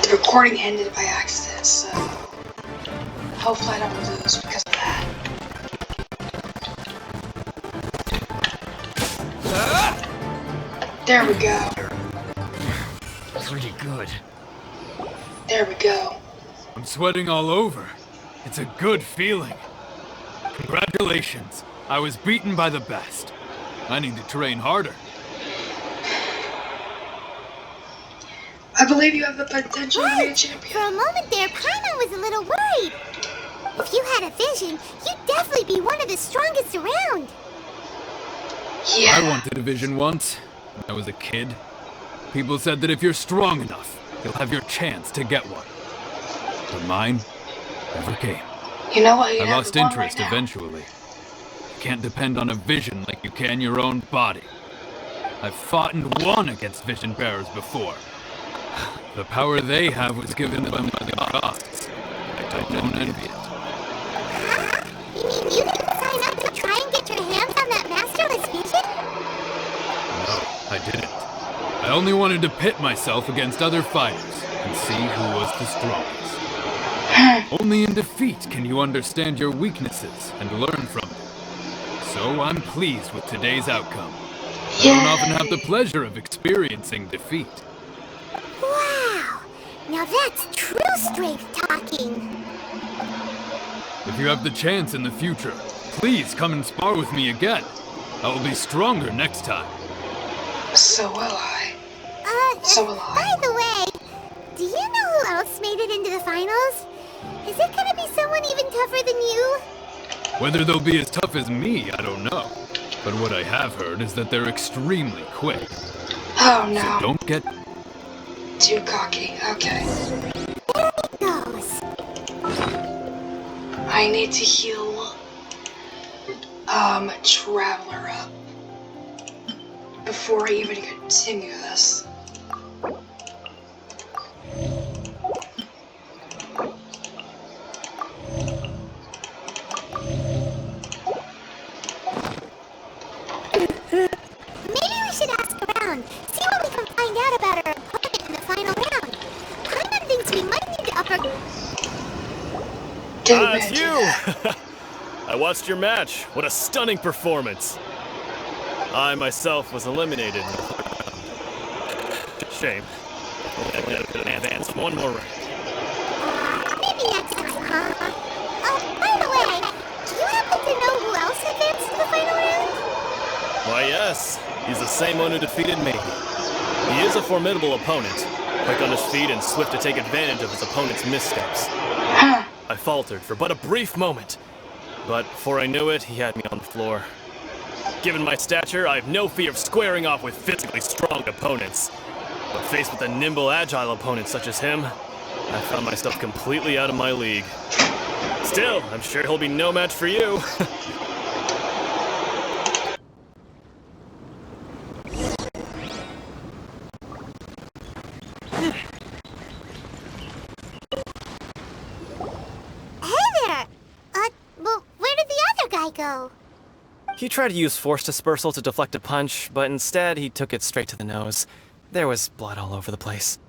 The recording ended by accident, so hopefully I don't lose because of that. There we go. Pretty good. There we go. I'm sweating all over. It's a good feeling. Congratulations. I was beaten by the best. I need to train harder. I believe you have the potential to be a For champion. a moment there, Paimon was a little worried. If you had a vision, you'd definitely be one of the strongest around. Yeah. I wanted a vision once, when I was a kid. People said that if you're strong enough, you'll have your chance to get one. But mine never came. You know what? I lost interest eventually. You can't depend on a vision like you can your own body. I've fought and won against vision bearers before. The power they have was given them by the gods. I don't envy it. You mean you didn't sign up to try and get your hands on that masterless vision? No, I didn't. I only wanted to pit myself against other fighters and see who was the strongest. Only in defeat can you understand your weaknesses and learn from them. So I'm pleased with today's outcome. I don't often have the pleasure of experiencing defeat. Wow! Now that's true strength talking. If you have the chance in the future, please come and spar with me again. I will be stronger next time. So will I. So will I. By the way, do you know who else made it into the finals? Is it gonna be someone even tougher than you? Whether they'll be as tough as me, I don't know. But what I have heard is that they're extremely quick. Oh no. So don't get too cocky. Okay. There it goes. I need to heal Traveler up before I even continue this. Maybe we should ask around, see what we can find out about our opponent in the final round. Paimon thinks we might need to upper... It's you! I watched your match. What a stunning performance. I myself was eliminated. Shame. Only could advance one more round. Maybe next time, huh? Oh, by the way, do you happen to know who else advanced to the final round? Why, yes. He's the same one who defeated me. He is a formidable opponent, quick on his feet and swift to take advantage of his opponent's missteps. I faltered for but a brief moment, but before I knew it, he had me on the floor. Given my stature, I have no fear of squaring off with physically strong opponents. But faced with a nimble, agile opponent such as him, I found myself completely out of my league. Still, I'm sure he'll be no match for you. Go. He tried to use force dispersal to deflect a punch, but instead he took it straight to the nose. There was blood all over the place.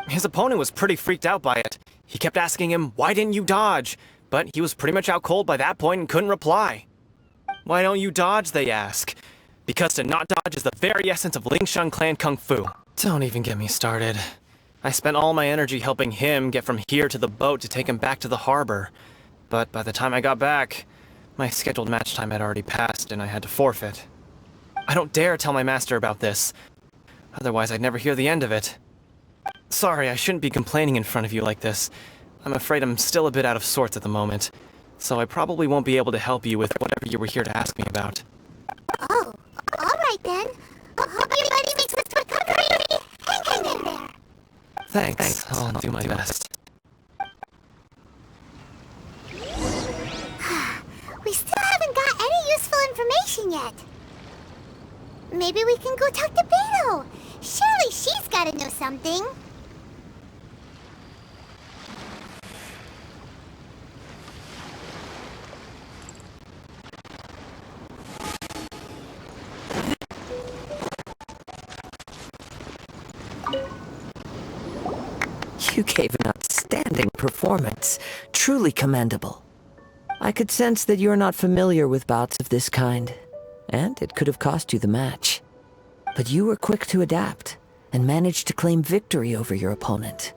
His opponent was pretty freaked out by it. He kept asking him, "Why didn't you dodge?" But he was pretty much out cold by that point and couldn't reply. "Why don't you dodge?" they ask. Because to not dodge is the very essence of Lingshun clan kung fu. Don't even get me started. I spent all my energy helping him get from here to the boat to take him back to the harbor. But by the time I got back, my scheduled match time had already passed and I had to forfeit. I don't dare tell my master about this. Otherwise I'd never hear the end of it. Sorry, I shouldn't be complaining in front of you like this. I'm afraid I'm still a bit out of sorts at the moment. So I probably won't be able to help you with whatever you were here to ask me about. Oh, alright then. Hope your buddy makes this recovery. Hang in there. Thanks. I'll do my best. We still haven't got any useful information yet. Maybe we can go talk to Beto. Surely she's gotta know something. You gave an outstanding performance. Truly commendable. I could sense that you're not familiar with bouts of this kind, and it could have cost you the match. But you were quick to adapt, and managed to claim victory over your opponent.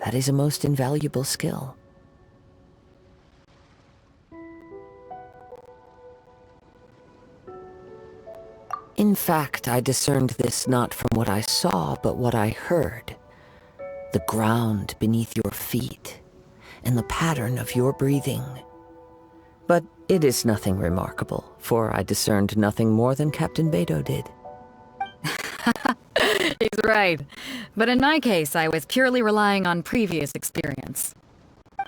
That is a most invaluable skill. In fact, I discerned this not from what I saw, but what I heard. The ground beneath your feet, and the pattern of your breathing. But it is nothing remarkable, for I discerned nothing more than Captain Beto did. He's right. But in my case, I was purely relying on previous experience.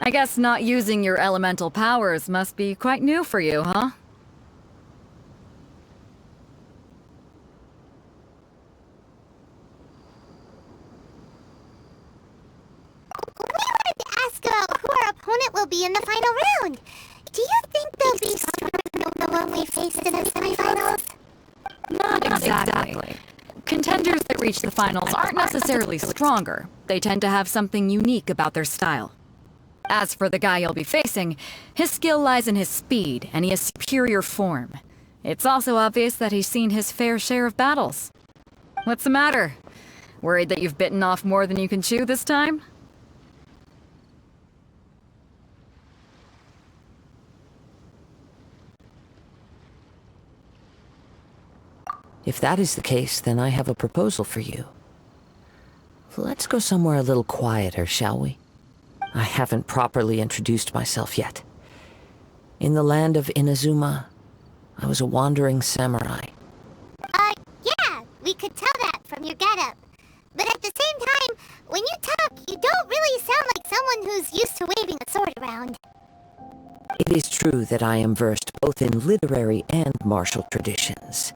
I guess not using your elemental powers must be quite new for you, huh? Ask about who our opponent will be in the final round. Do you think they'll be stronger than the one we faced in the semifinals? Not exactly. Contenders that reach the finals aren't necessarily stronger. They tend to have something unique about their style. As for the guy you'll be facing, his skill lies in his speed, and he has superior form. It's also obvious that he's seen his fair share of battles. What's the matter? Worried that you've bitten off more than you can chew this time? If that is the case, then I have a proposal for you. Let's go somewhere a little quieter, shall we? I haven't properly introduced myself yet. In the land of Inazuma, I was a wandering samurai. Yeah, we could tell that from your getup. But at the same time, when you talk, you don't really sound like someone who's used to waving a sword around. It is true that I am versed both in literary and martial traditions.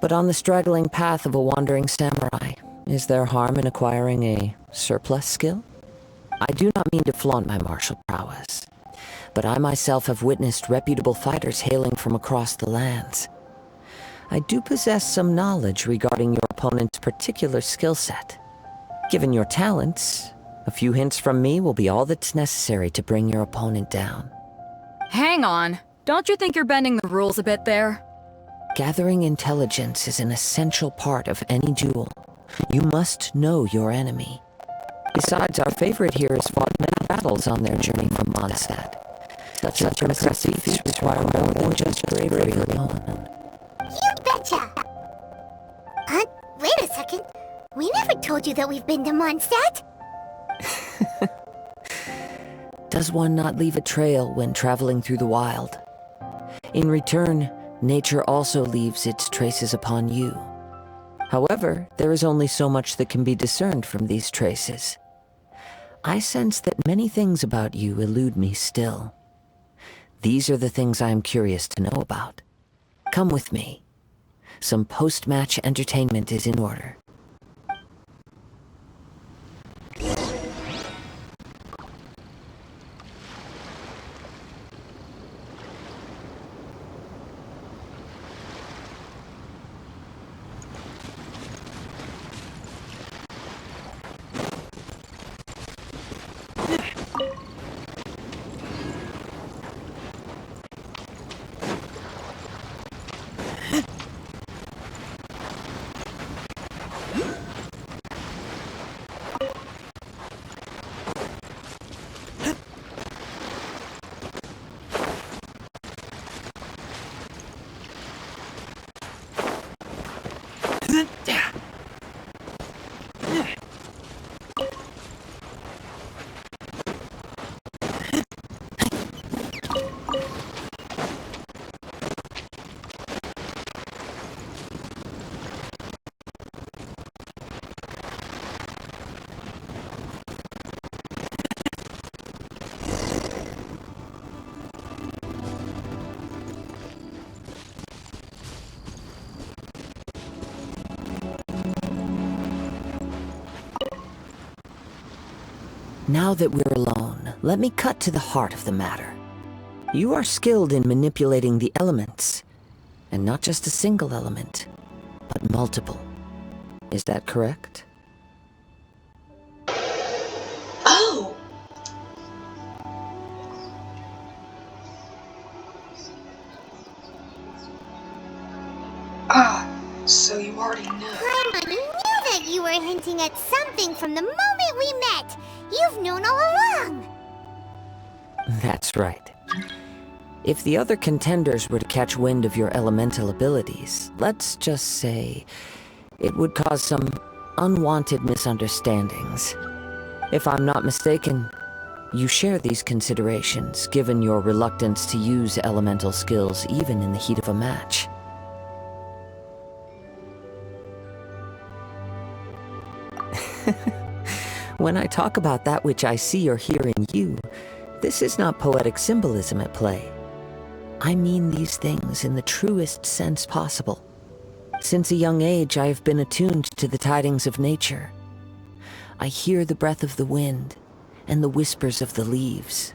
But on the straggling path of a wandering samurai, is there harm in acquiring a surplus skill? I do not mean to flaunt my martial prowess, but I myself have witnessed reputable fighters hailing from across the lands. I do possess some knowledge regarding your opponent's particular skill set. Given your talents, a few hints from me will be all that's necessary to bring your opponent down. Hang on. Don't you think you're bending the rules a bit there? Gathering intelligence is an essential part of any duel. You must know your enemy. Besides, our favorite here has fought many battles on their journey from Mondstadt. Such impressive feats require more than just bravery alone. You betcha! Wait a second. We never told you that we've been to Mondstadt. Does one not leave a trail when traveling through the wild? In return, nature also leaves its traces upon you. However, there is only so much that can be discerned from these traces. I sense that many things about you elude me still. These are the things I am curious to know about. Come with me. Some post-match entertainment is in order. Now that we're alone, let me cut to the heart of the matter. You are skilled in manipulating the elements, and not just a single element, but multiple. Is that correct? were hinting at something from the moment we met. You've known all along. That's right. If the other contenders were to catch wind of your elemental abilities, let's just say it would cause some unwanted misunderstandings. If I'm not mistaken, you share these considerations, given your reluctance to use elemental skills even in the heat of a match. When I talk about that which I see or hear in you, this is not poetic symbolism at play. I mean these things in the truest sense possible. Since a young age, I have been attuned to the tidings of nature. I hear the breath of the wind and the whispers of the leaves.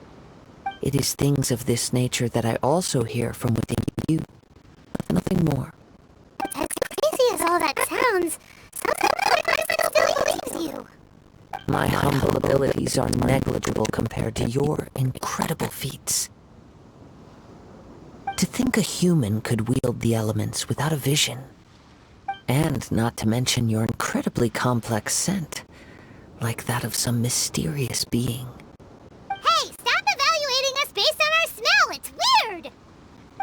It is things of this nature that I also hear from within you. Nothing more. As crazy as all that sounds, somehow I still believes you. My humble abilities are negligible compared to your incredible feats. To think a human could wield the elements without a vision. And not to mention your incredibly complex scent, like that of some mysterious being. Hey, stop evaluating us based on our smell! It's weird!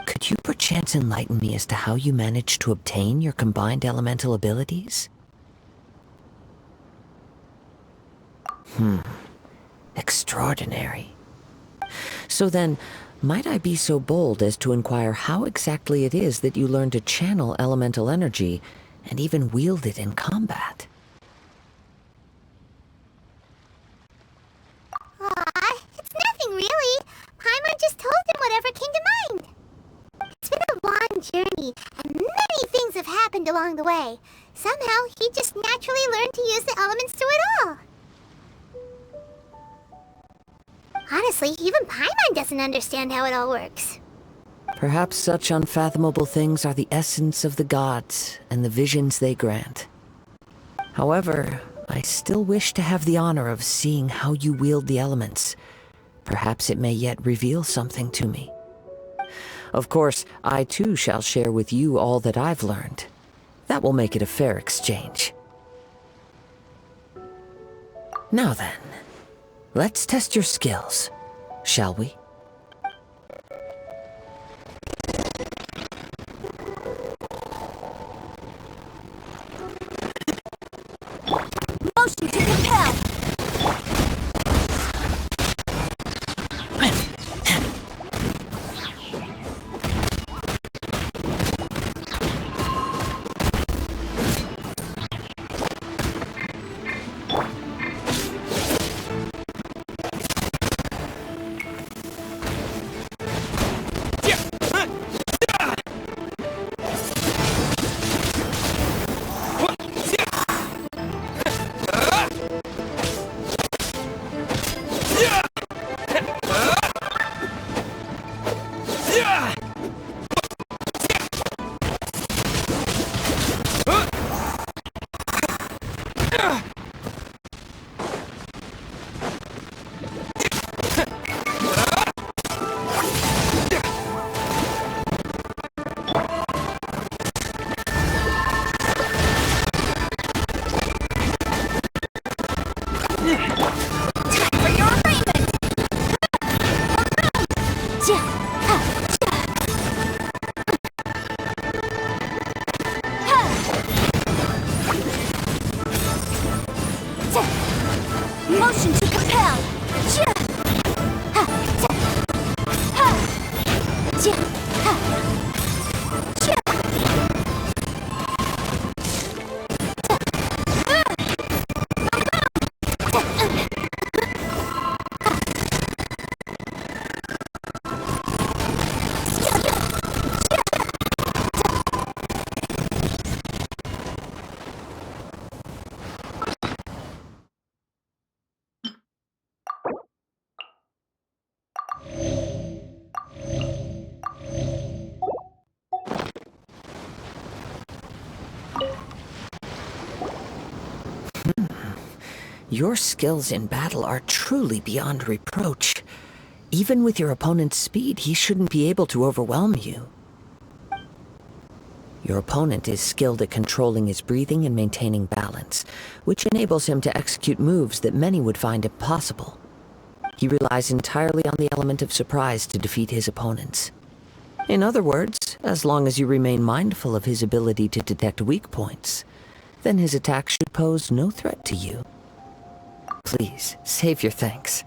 Could you perchance enlighten me as to how you managed to obtain your combined elemental abilities? Extraordinary. So then, might I be so bold as to inquire how exactly it is that you learned to channel elemental energy and even wield it in combat? Aw, it's nothing really. Paimon just told him whatever came to mind. It's been a long journey, and many things have happened along the way. Somehow, he just naturally learned to use the elements through it all. Honestly, even Paimon doesn't understand how it all works. Perhaps such unfathomable things are the essence of the gods and the visions they grant. However, I still wish to have the honor of seeing how you wield the elements. Perhaps it may yet reveal something to me. Of course, I too shall share with you all that I've learned. That will make it a fair exchange. Now then, let's test your skills, shall we? Motion to compel! Motion to compel! Your skills in battle are truly beyond reproach. Even with your opponent's speed, he shouldn't be able to overwhelm you. Your opponent is skilled at controlling his breathing and maintaining balance, which enables him to execute moves that many would find impossible. He relies entirely on the element of surprise to defeat his opponents. In other words, as long as you remain mindful of his ability to detect weak points, then his attack should pose no threat to you. Please, save your thanks.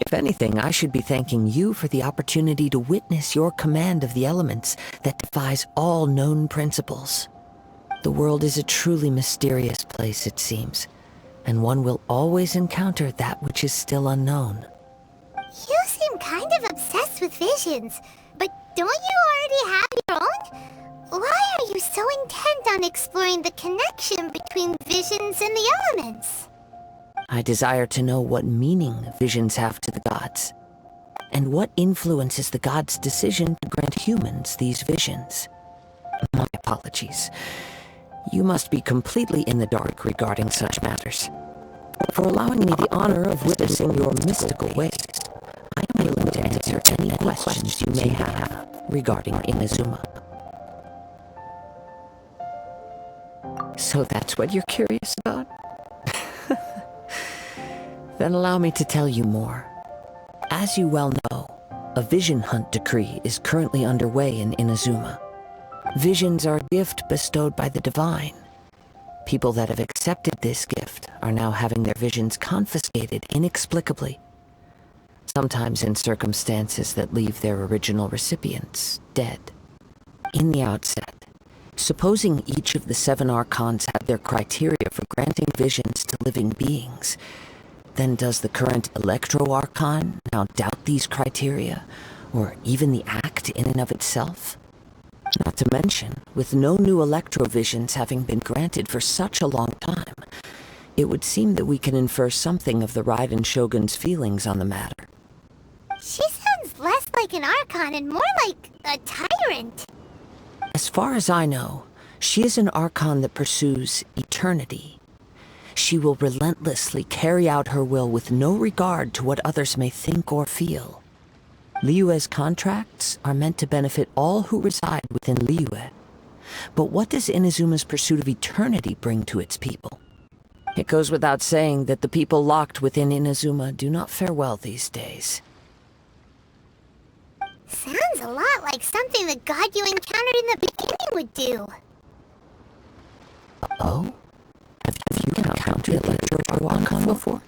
If anything, I should be thanking you for the opportunity to witness your command of the elements that defies all known principles. The world is a truly mysterious place, it seems, and one will always encounter that which is still unknown. You seem kind of obsessed with visions, but don't you already have your own? Why are you so intent on exploring the connection between visions and the elements? I desire to know what meaning visions have to the gods, and what influences the gods' decision to grant humans these visions. My apologies. You must be completely in the dark regarding such matters. For allowing me the honor of witnessing your mystical ways, I am willing to answer any questions you may have regarding Inazuma. So that's what you're curious about? Then allow me to tell you more. As you well know, a vision hunt decree is currently underway in Inazuma. Visions are a gift bestowed by the divine. People that have accepted this gift are now having their visions confiscated inexplicably, sometimes in circumstances that leave their original recipients dead. In the outset, supposing each of the 7 archons have their criteria for granting visions to living beings, then does the current Electro Archon now doubt these criteria, or even the act in and of itself? Not to mention, with no new Electrovisions having been granted for such a long time, it would seem that we can infer something of the Raiden Shogun's feelings on the matter. She sounds less like an Archon and more like a tyrant. As far as I know, she is an Archon that pursues eternity. She will relentlessly carry out her will with no regard to what others may think or feel. Liyue's contracts are meant to benefit all who reside within Liyue. But what does Inazuma's pursuit of eternity bring to its people? It goes without saying that the people locked within Inazuma do not fare well these days. Sounds a lot like something the god you encountered in the beginning would do. Oh? Have you encountered Electro Archon before?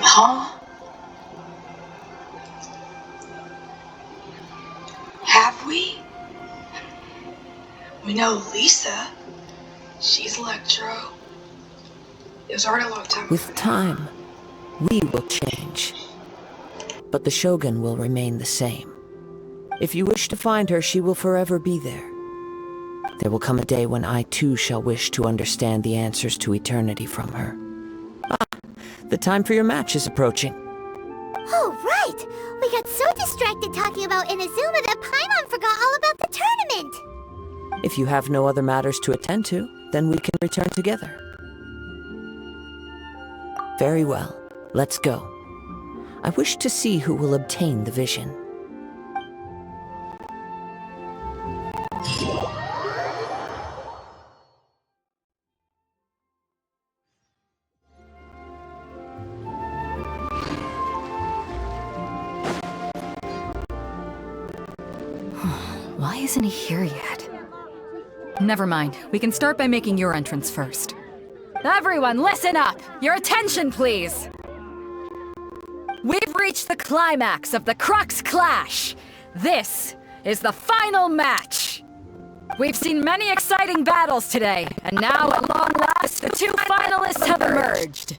Huh? Have we? We know Lisa. She's Electro. It was already a long time ago. With time, we will change. But the Shogun will remain the same. If you wish to find her, she will forever be there. There will come a day when I too shall wish to understand the answers to eternity from her. The time for your match is approaching. Oh, right! We got so distracted talking about Inazuma that Paimon forgot all about the tournament! If you have no other matters to attend to, then we can return together. Very well. Let's go. I wish to see who will obtain the vision. Why isn't he here yet? Never mind. We can start by making your entrance first. Everyone, listen up! Your attention, please! We've reached the climax of the Crux Clash! This is the final match! We've seen many exciting battles today, and now at long last, the 2 finalists have emerged.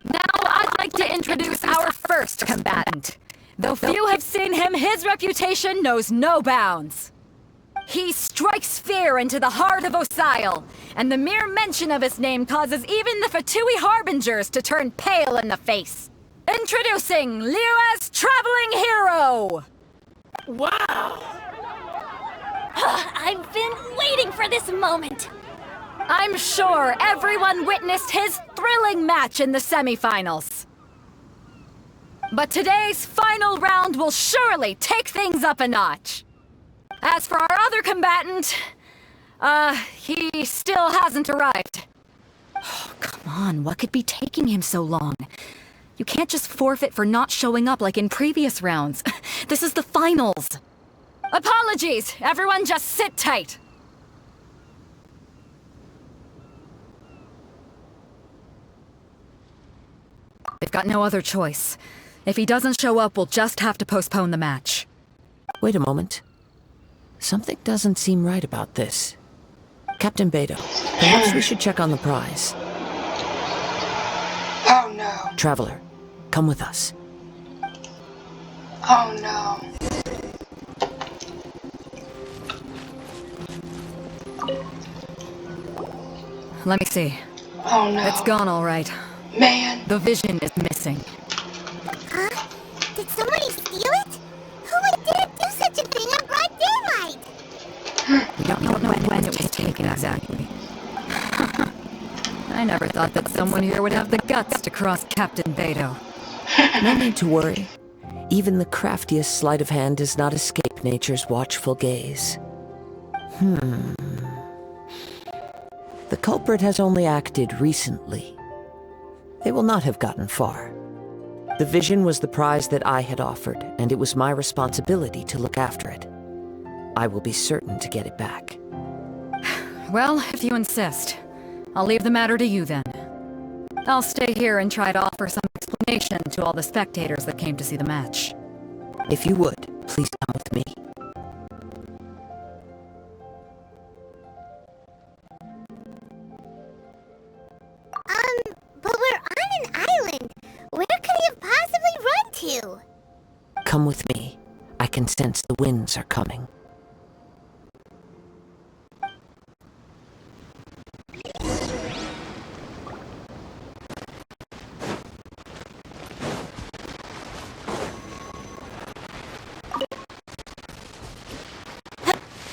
Now I'd like to introduce our first combatant. Though few have seen him, his reputation knows no bounds. He strikes fear into the heart of Osile, and the mere mention of his name causes even the Fatui Harbingers to turn pale in the face. Introducing Liyue's traveling hero! I've been waiting for this moment! I'm sure everyone witnessed his thrilling match in the semifinals. But today's final round will surely take things up a notch. As for our other combatant, he still hasn't arrived. Oh, come on, what could be taking him so long? You can't just forfeit for not showing up like in previous rounds. This is the finals. Apologies, everyone just sit tight. They've got no other choice. If he doesn't show up, we'll just have to postpone the match. Wait a moment. Something doesn't seem right about this. Captain Beto, perhaps we should check on the prize. Oh no. Traveler, come with us. Oh no. Let me see. Oh no. It's gone all right. Man. The vision is missing. Huh? Did somebody steal it? Who would dare do such a thing in broad daylight? We don't know when it was taken exactly. I never thought that someone here would have the guts to cross Captain Beto. No need to worry. Even the craftiest sleight of hand does not escape nature's watchful gaze. The culprit has only acted recently. They will not have gotten far. The vision was the prize that I had offered, and it was my responsibility to look after it. I will be certain to get it back. Well, if you insist, I'll leave the matter to you then. I'll stay here and try to offer some explanation to all the spectators that came to see the match. If you would, please come with me. But we're on an island. Where could he have possibly run to? Come with me. I can sense the winds are coming.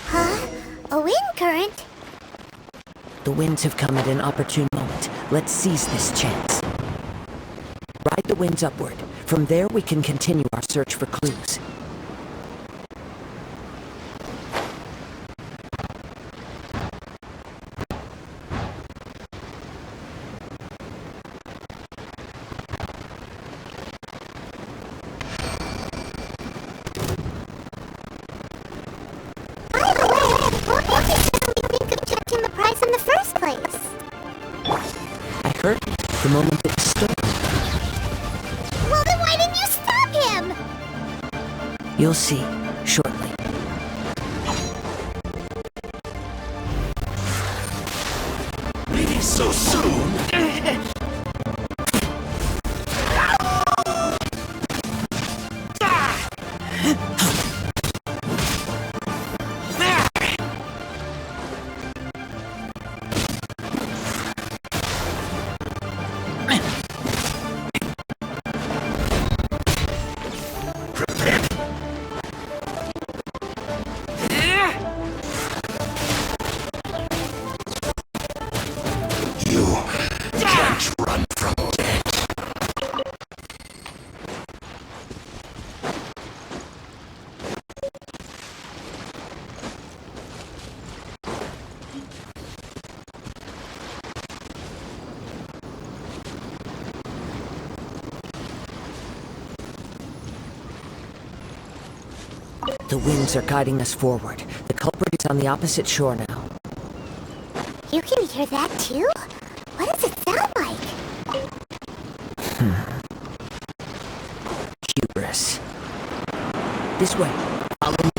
Huh? A wind current? The winds have come at an opportune moment. Let's seize this chance. Ride the winds upward. From there, we can continue our search for clues. By the way, what made you suddenly think of checking the price in the first place? I heard it the moment it was stolen. Well, then why didn't you stop him? You'll see shortly. Leaving so soon? You can't run from death. The winds are guiding us forward. The culprit is on the opposite shore now. You can hear that too? What does it sound like? Hubris. This way. Follow me.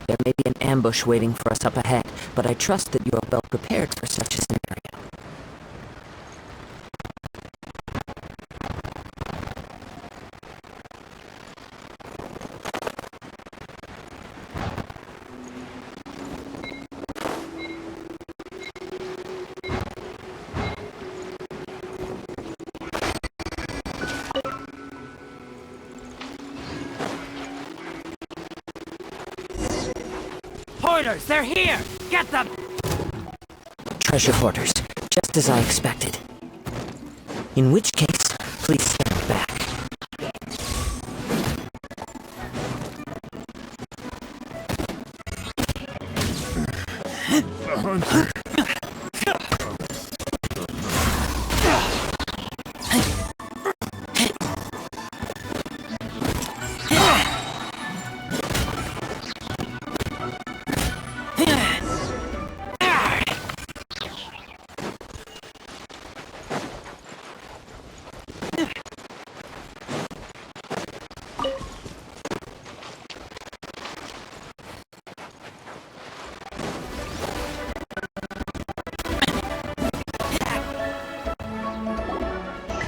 There may be an ambush waiting for us up ahead, but I trust that you are well prepared for such a scenario. Hoarders, they're here! Get them! treasure hoarders, just as I expected. In which case, please stand back.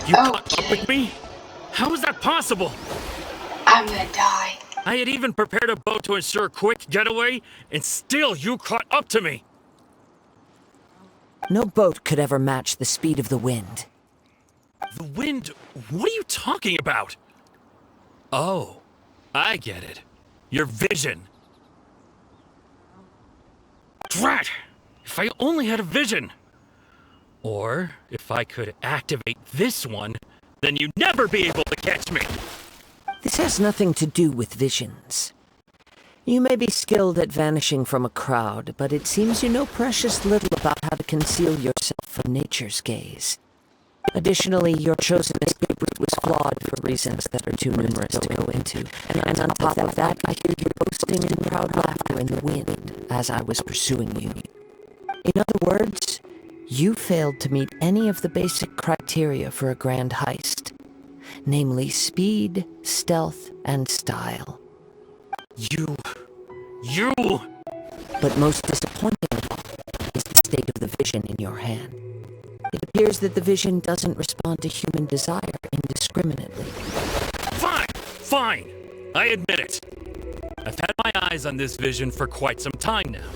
You caught up with me? How is that possible? I'm gonna die. I had even prepared a boat to ensure a quick getaway, and still you caught up to me. No boat could ever match the speed of the wind. The wind? What are you talking about? Oh, I get it. Your vision. Drat! If I only had a vision. Or, if I could activate this one, then you'd never be able to catch me. This has nothing to do with visions. You may be skilled at vanishing from a crowd, but it seems you know precious little about how to conceal yourself from nature's gaze. Additionally, your chosen escape route was flawed for reasons that are too numerous to go into. And on top of that, I hear you boasting in proud laughter in the wind as I was pursuing you. In other words, you failed to meet any of the basic criteria for a grand heist. Namely, speed, stealth, and style. You... But most disappointing of all is the state of the vision in your hand. It appears that the vision doesn't respond to human desire indiscriminately. Fine. I admit it. I've had my eyes on this vision for quite some time now.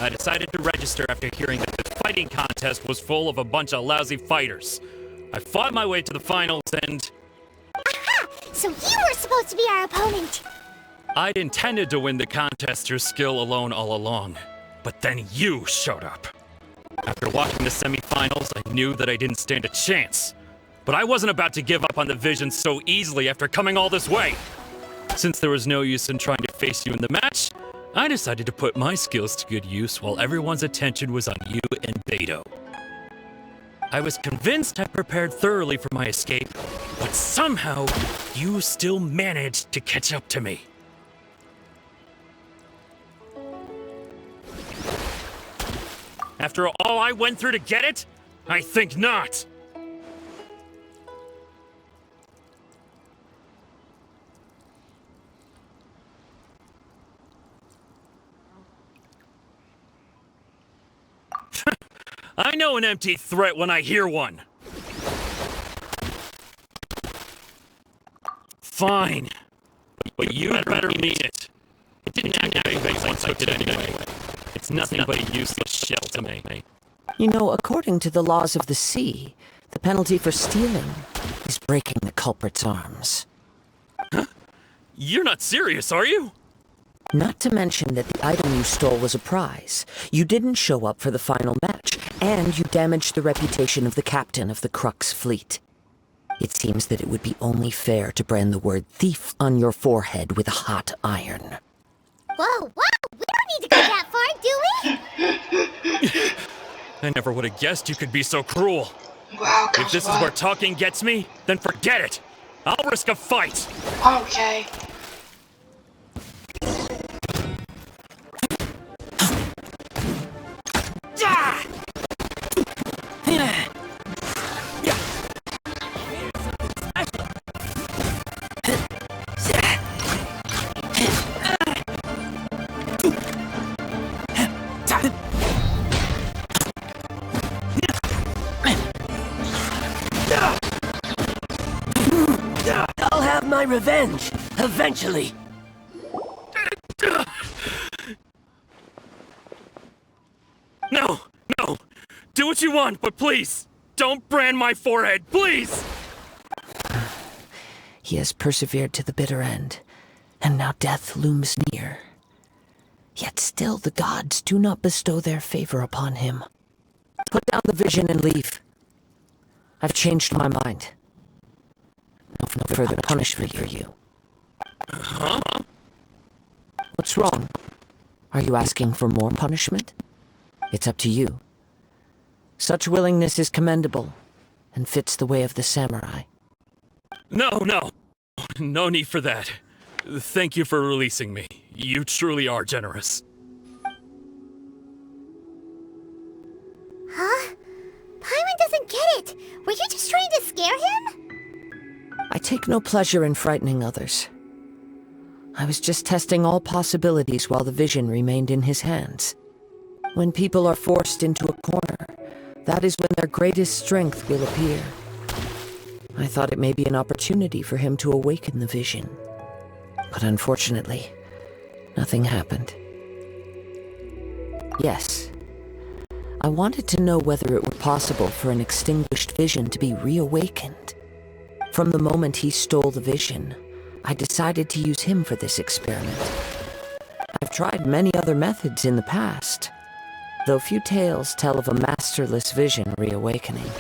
I decided to register after hearing that the fighting contest was full of a bunch of lousy fighters. I fought my way to the finals and... Aha! So you were supposed to be our opponent! I'd intended to win the contest through skill alone all along. But then you showed up. After watching the semifinals, I knew that I didn't stand a chance. But I wasn't about to give up on the vision so easily after coming all this way. Since there was no use in trying to face you in the match, I decided to put my skills to good use while everyone's attention was on you and Beto. I was convinced I prepared thoroughly for my escape, but somehow, you still managed to catch up to me. After all I went through to get it? I think not. I know an empty threat when I hear one. Fine. But you better mean it. It didn't activate once I took it anyway. It's nothing but a useless shell to me. You know, according to the laws of the sea, the penalty for stealing is breaking the culprit's arms. Huh? You're not serious, are you? Not to mention that the item you stole was a prize. You didn't show up for the final match, and you damaged the reputation of the captain of the Crux fleet. It seems that it would be only fair to brand the word thief on your forehead with a hot iron. Whoa, we don't need to go that far, do we? I never would have guessed you could be so cruel. Wow, If this is where talking gets me, then forget it. I'll risk a fight. Okay. I'll have my revenge, eventually. No. Do what you want, but please, don't brand my forehead, please! He has persevered to the bitter end, and now death looms near. Yet still the gods do not bestow their favor upon him. Put down the vision and leave. I've changed my mind. No further punishment for you. Huh? What's wrong? Are you asking for more punishment? It's up to you. Such willingness is commendable and fits the way of the samurai. No. No need for that. Thank you for releasing me. You truly are generous. Huh? Paimon doesn't get it. Were you just trying to scare him? I take no pleasure in frightening others. I was just testing all possibilities while the vision remained in his hands. When people are forced into a corner, that is when their greatest strength will appear. I thought it may be an opportunity for him to awaken the vision. But unfortunately, nothing happened. Yes, I wanted to know whether it were possible for an extinguished vision to be reawakened. From the moment he stole the vision, I decided to use him for this experiment. I've tried many other methods in the past, though few tales tell of a masterless vision reawakening.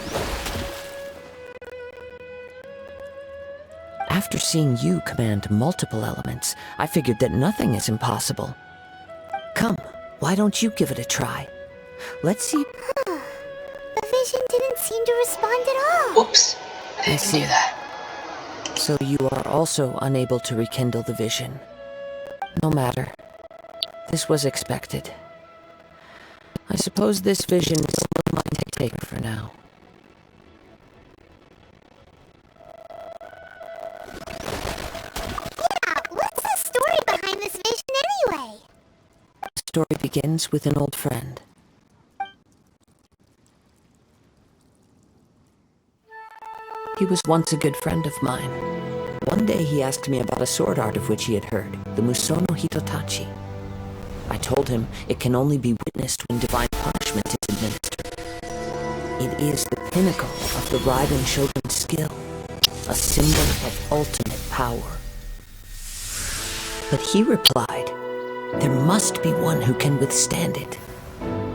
After seeing you command multiple elements, I figured that nothing is impossible. Come, why don't you give it a try? Let's see. The vision didn't seem to respond at all. Whoops. I didn't see. do that. So you are also unable to rekindle the vision. No matter. This was expected. I suppose this vision is still my take for now. Yeah, what's the story behind this vision anyway? The story begins with an old friend. He was once a good friend of mine. One day he asked me about a sword art of which he had heard, the Musono Hitotachi. I told him it can only be witnessed when divine punishment is administered. It is the pinnacle of the Raiden Shogun's skill, a symbol of ultimate power. But he replied, there must be one who can withstand it.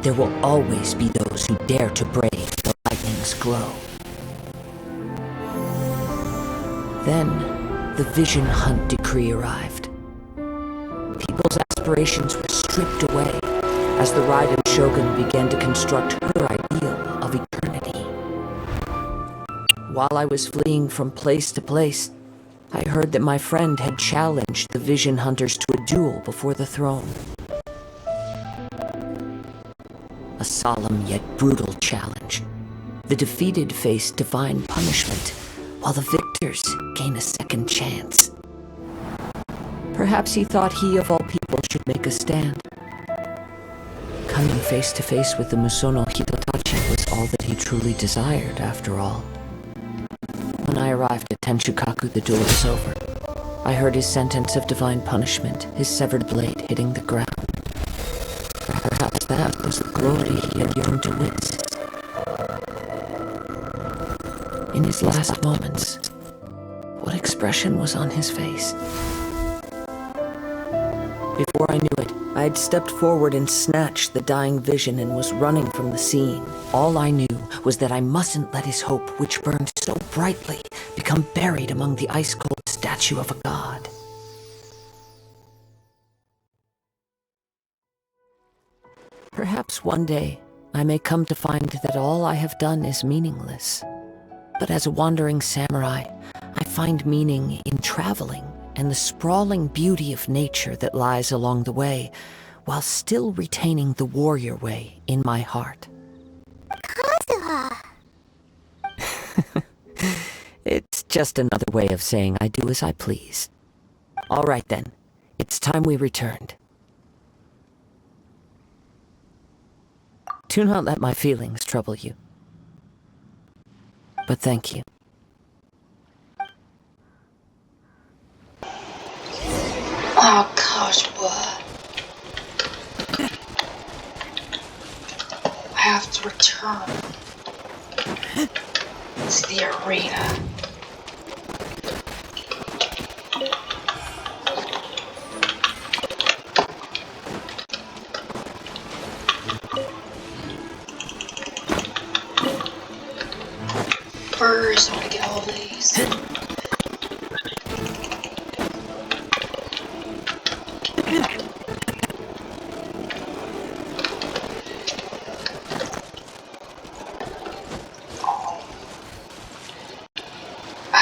There will always be those who dare to brave the lightning's glow. Then, the Vision Hunt decree arrived. People's aspirations were stripped away as the Raiden Shogun began to construct her ideal of eternity. While I was fleeing from place to place, I heard that my friend had challenged the Vision Hunters to a duel before the throne. A solemn yet brutal challenge. The defeated face divine punishment, while the victors gain a second chance. Perhaps he thought he of all people should make a stand. Coming face to face with the Musono Hitotachi was all that he truly desired, after all. When I arrived at Tenshukaku, the duel was over. I heard his sentence of divine punishment, his severed blade hitting the ground. Perhaps that was the glory he had yearned to witness. In his last moments, what expression was on his face? Before I knew it, I had stepped forward and snatched the dying vision and was running from the scene. All I knew was that I mustn't let his hope, which burned so brightly, become buried among the ice-cold statue of a god. Perhaps one day, I may come to find that all I have done is meaningless. But as a wandering samurai, I find meaning in traveling and the sprawling beauty of nature that lies along the way, while still retaining the warrior way in my heart. Kazuha! It's just another way of saying I do as I please. All right then, it's time we returned. Do not let my feelings trouble you. But thank you. Oh gosh, what? I have to return to the arena.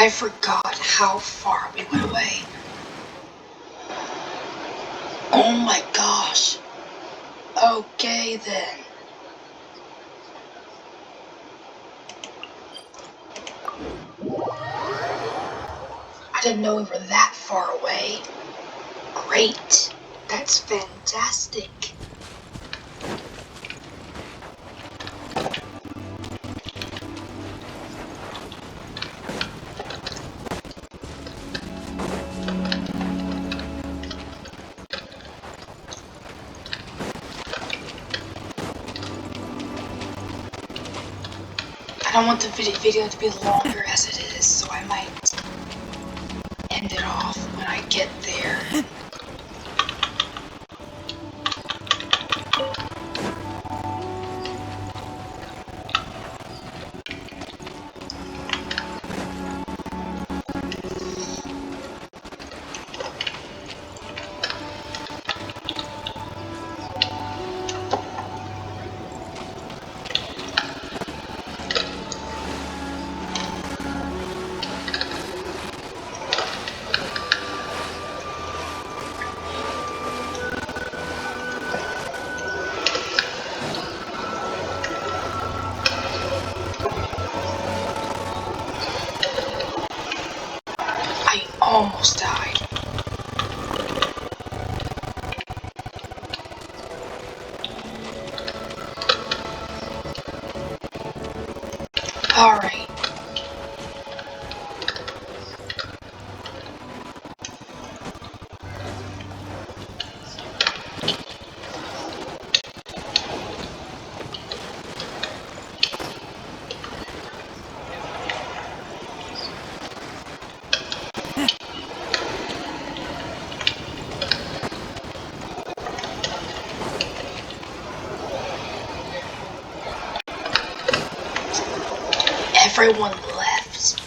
I forgot how far we went away. Oh my gosh. Okay then. I didn't know we were that far away. Great. That's fantastic. I don't want the video to be longer as it is, so I might end it off when I get there. I almost died. Alright. Everyone left.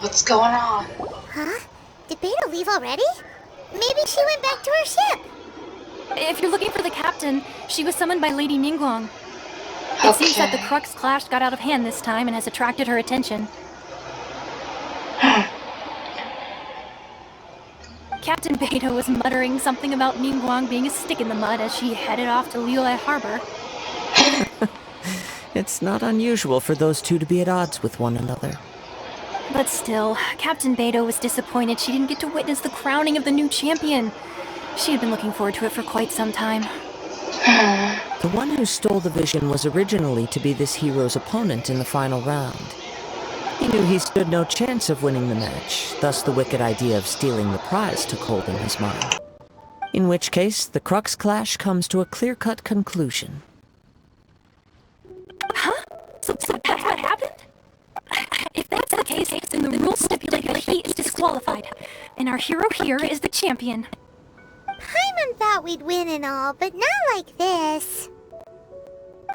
What's going on? Huh? Did Beta leave already? Maybe she went back to her ship. If you're looking for the captain, she was summoned by Lady Ningguang. It seems that the Crux clash got out of hand this time and has attracted her attention. Captain Beta was muttering something about Ningguang being a stick in the mud as she headed off to Liyue Harbor. It's not unusual for those two to be at odds with one another. But still, Captain Beta was disappointed she didn't get to witness the crowning of the new champion. She had been looking forward to it for quite some time. The one who stole the vision was originally to be this hero's opponent in the final round. He knew he stood no chance of winning the match, thus the wicked idea of stealing the prize took hold in his mind. In which case, the Crux clash comes to a clear-cut conclusion. Huh? So that's what happened? If that's the case, then the rules stipulate that he is disqualified, and our hero here is the champion. Paimon thought we'd win and all, but not like this.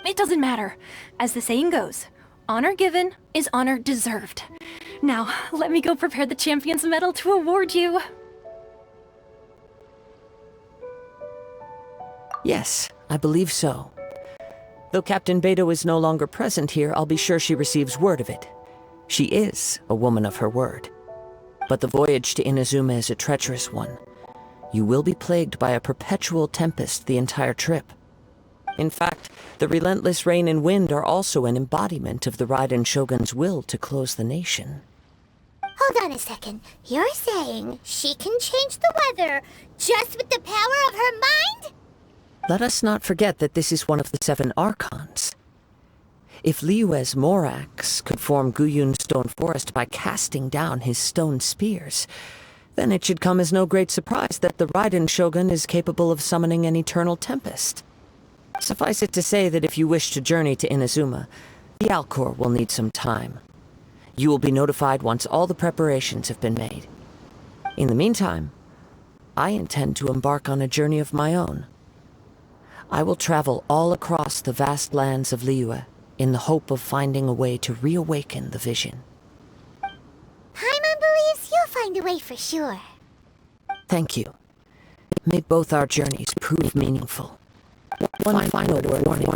It doesn't matter. As the saying goes, honor given is honor deserved. Now, let me go prepare the champion's medal to award you. Yes, I believe so. Though Captain Beto is no longer present here, I'll be sure she receives word of it. She is a woman of her word. But the voyage to Inazuma is a treacherous one. You will be plagued by a perpetual tempest the entire trip. In fact, the relentless rain and wind are also an embodiment of the Raiden Shogun's will to close the nation. Hold on a second. You're saying she can change the weather just with the power of her mind? Let us not forget that this is one of the 7 Archons. If Liyue's Morax could form Guyun's stone forest by casting down his stone spears, then it should come as no great surprise that the Raiden Shogun is capable of summoning an eternal tempest. Suffice it to say that if you wish to journey to Inazuma, the Alcor will need some time. You will be notified once all the preparations have been made. In the meantime, I intend to embark on a journey of my own. I will travel all across the vast lands of Liyue in the hope of finding a way to reawaken the vision. Paimon believes you'll find a way for sure. Thank you. May both our journeys prove meaningful. One final warning.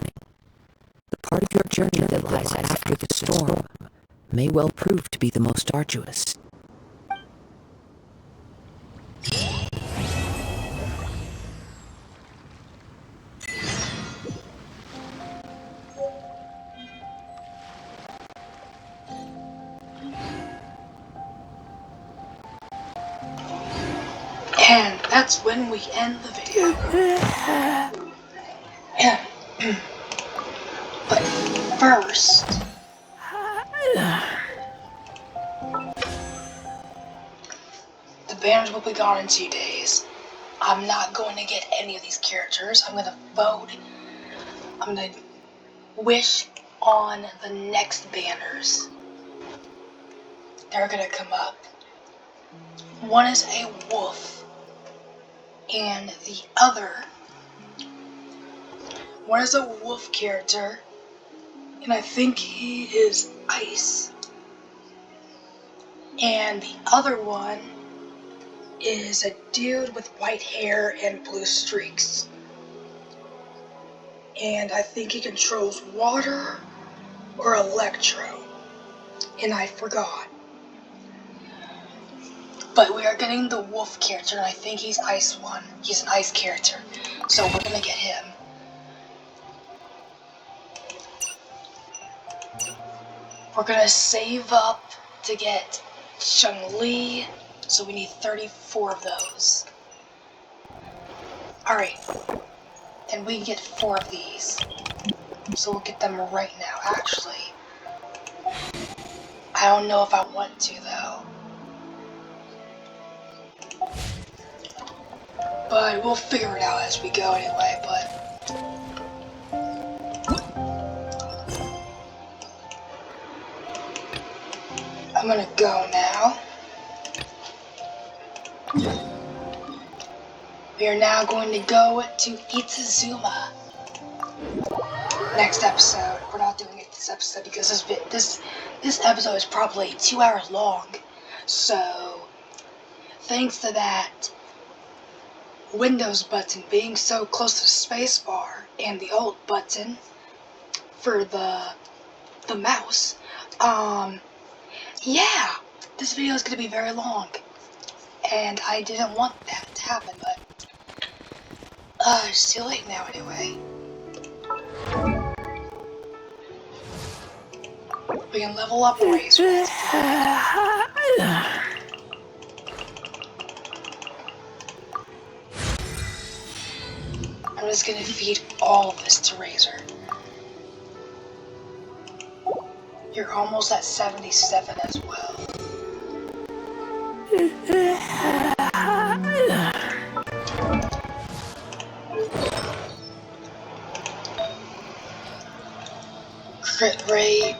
The part of your journey that lies after the storm may well prove to be the most arduous. And that's when we end the video. But first, the banners will be gone in 2 days. I'm not going to get any of these characters. I'm going to vote. I'm going to wish on the next banners. They're going to come up. One is a wolf, and the other one is a wolf character, and I think he is ice. And the other one is a dude with white hair and blue streaks. And I think he controls water or electro. And I forgot. But we are getting the wolf character, and I think he's ice one. He's an ice character. So we're gonna get him. We're gonna save up to get Chun-Li, so we need 34 of those. Alright, and we can get 4 of these. So we'll get them right now. Actually, I don't know if I want to though. But we'll figure it out as we go anyway, but I'm gonna go now. We are now going to go to Itazuma. Next episode. We're not doing it this episode because this episode is probably 2 hours long. So, thanks to that Windows button being so close to the spacebar and the Alt button for the mouse, yeah, this video is going to be very long, and I didn't want that to happen, but it's too late now anyway. We can level up race. I'm just gonna feed all of this to Razor. You're almost at 77 as well. Crit rate.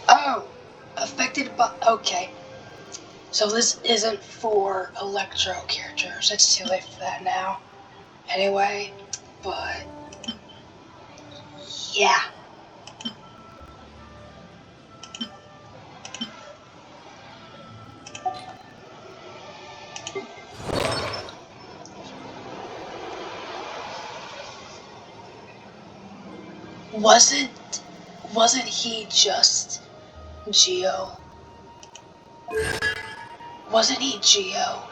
Oh, affected by, okay. So this isn't for electro characters. It's too late for that now. Anyway, but yeah. Wasn't he just Geo? Wasn't he Geo?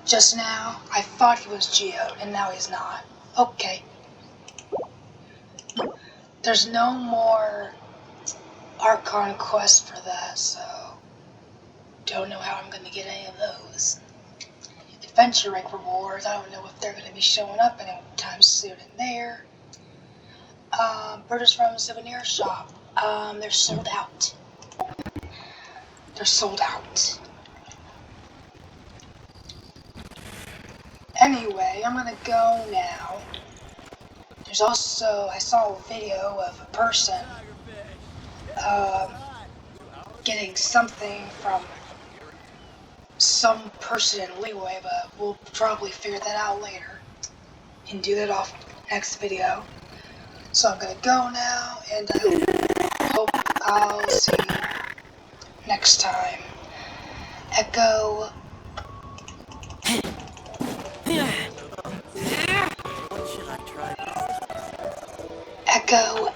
Just now, I thought he was Geo, and now he's not. Okay. There's no more Archon quests for that, so don't know how I'm gonna get any of those. Adventure rank rewards, I don't know if they're gonna be showing up anytime soon in there. Purchase from souvenir shop. They're sold out. They're sold out. Anyway, I'm gonna go now. There's also, I saw a video of a person getting something from some person in Leeway, but we'll probably figure that out later and do that off next video. So I'm gonna go now, and I hope hope I'll see you next time. Echo. Echo